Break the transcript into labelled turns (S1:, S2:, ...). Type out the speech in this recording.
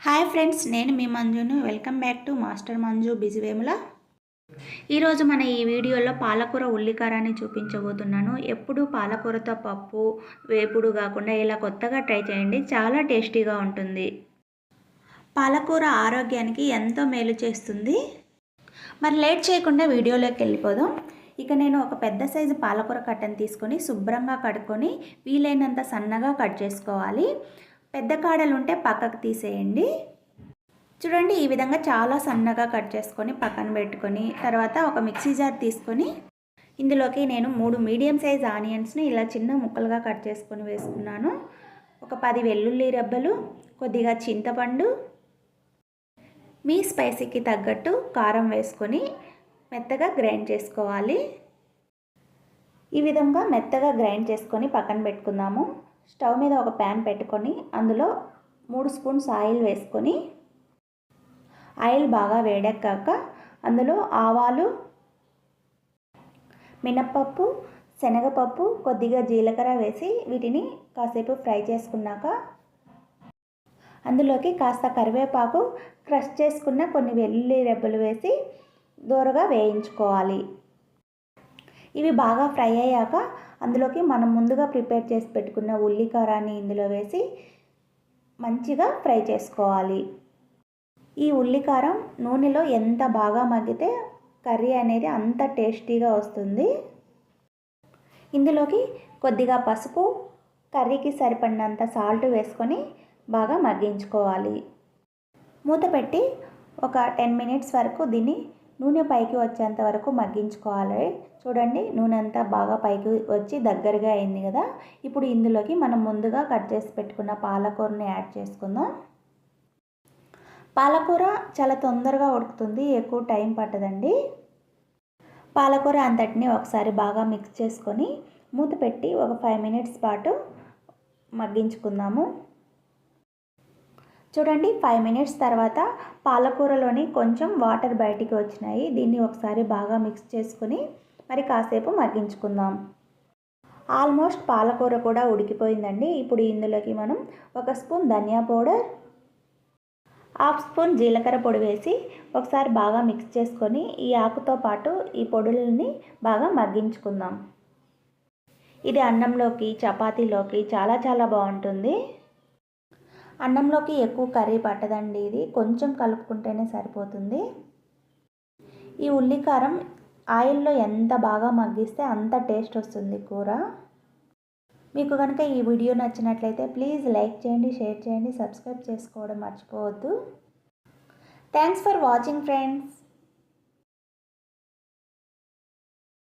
S1: Hi friends, నేను మీ మంజును. Welcome back to master Manju Bijivemula. ఈరోజు మన ఈ వీడియోలో పాలకూర ఉల్లికారాన్ని చూపించబోతున్నాను. ఎప్పుడు పాలకూరతో పప్పు వేపుడు కాకుండా ఇలా కొత్తగా ట్రై చేయండి, చాలా టేస్టీగా ఉంటుంది. పాలకూర ఆరోగ్యానికి ఎంతో మేలు చేస్తుంది. మరి లేట్ చేయకుండా వీడియోలోకి వెళ్ళిపోదాం. ఇక నేను ఒక పెద్ద సైజు పాలకూర కట్టను తీసుకొని శుభ్రంగా కడుక్కొని వీలైనంత సన్నగా కట్ చేసుకోవాలి. పెద్ద కాడలు ఉంటే పక్కకు తీసేయండి. చూడండి, ఈ విధంగా చాలా సన్నగా కట్ చేసుకొని పక్కన పెట్టుకొని తర్వాత ఒక మిక్సీ జార్ తీసుకొని ఇందులోకి నేను 3 మీడియం సైజ్ ఆనియన్స్ని ఇలా చిన్న ముక్కలుగా కట్ చేసుకొని వేసుకున్నాను. ఒక 10 వెల్లుల్లి రెబ్బలు, కొద్దిగా చింతపండు, మీ స్పైసీకి తగ్గట్టు కారం వేసుకొని మెత్తగా గ్రైండ్ చేసుకోవాలి. ఈ విధంగా మెత్తగా గ్రైండ్ చేసుకొని పక్కన పెట్టుకుందాము. స్టవ్ మీద ఒక ప్యాన్ పెట్టుకొని అందులో 3 స్పూన్స్ ఆయిల్ వేసుకొని ఆయిల్ బాగా వేడెక్కాక అందులో ఆవాలు, మినప్పప్పు, శనగపప్పు, కొద్దిగా జీలకర్ర వేసి వీటిని కాసేపు ఫ్రై చేసుకున్నాక అందులోకి కాస్త కరివేపాకు, క్రష్ చేసుకున్న కొన్ని వెల్లుల్లి రెబ్బలు వేసి దోరగా వేయించుకోవాలి. ఇవి బాగా ఫ్రై అయ్యాక అందులోకి మనం ముందుగా ప్రిపేర్ చేసి పెట్టుకున్న ఉల్లికారాన్ని ఇందులో వేసి మంచిగా ఫ్రై చేసుకోవాలి. ఈ ఉల్లికారం నూనెలో ఎంత బాగా మగ్గితే కర్రీ అనేది అంత టేస్టీగా వస్తుంది. ఇందులోకి కొద్దిగా పసుపు, కర్రీకి సరిపడినంత సాల్ట్ వేసుకొని బాగా మగ్గించుకోవాలి. మూత పెట్టి ఒక 10 మినిట్స్ వరకు దీన్ని నూనె పైకి వచ్చేంత వరకు మగ్గించుకోవాలి. చూడండి, నూనె అంతా బాగా పైకి వచ్చి దగ్గరగా అయింది కదా. ఇప్పుడు ఇందులోకి మనం ముందుగా కట్ చేసి పెట్టుకున్న పాలకూరని యాడ్ చేసుకుందాం. పాలకూర చాలా తొందరగా ఉడుకుతుంది, ఎక్కువ టైం పట్టదండి. పాలకూర అంతటిని ఒకసారి బాగా మిక్స్ చేసుకొని మూత పెట్టి ఒక 5 మినిట్స్ పాటు మగ్గించుకుందాము. చూడండి, 5 మినిట్స్ తర్వాత పాలకూరలోని కొంచెం వాటర్ బయటికి వచ్చినాయి. దీన్ని ఒకసారి బాగా మిక్స్ చేసుకొని మరి కాసేపు మగ్గించుకుందాం. ఆల్మోస్ట్ పాలకూర కూడా ఉడికిపోయిందండి. ఇప్పుడు ఇందులోకి మనం 1 స్పూన్ ధనియా పౌడర్, 1/2 స్పూన్ జీలకర్ర పొడి వేసి ఒకసారి బాగా మిక్స్ చేసుకొని ఈ ఆకుతో పాటు ఈ పొడులని బాగా మగ్గించుకుందాం. ఇది అన్నంలోకి, చపాతీలోకి చాలా చాలా బాగుంటుంది. అన్నంలోకి ఎక్కువ కర్రీ పట్టదండి, ఇది కొంచెం కలుపుకుంటేనే సరిపోతుంది. ఈ ఉల్లికారం ఆయిల్లో ఎంత బాగా మగ్గిస్తే అంత టేస్ట్ వస్తుంది కూర. మీకు కనుక ఈ వీడియో నచ్చినట్లయితే ప్లీజ్ లైక్ చేయండి, షేర్ చేయండి, సబ్స్క్రైబ్ చేసుకోవడం మర్చిపోవద్దు. Thanks for watching friends.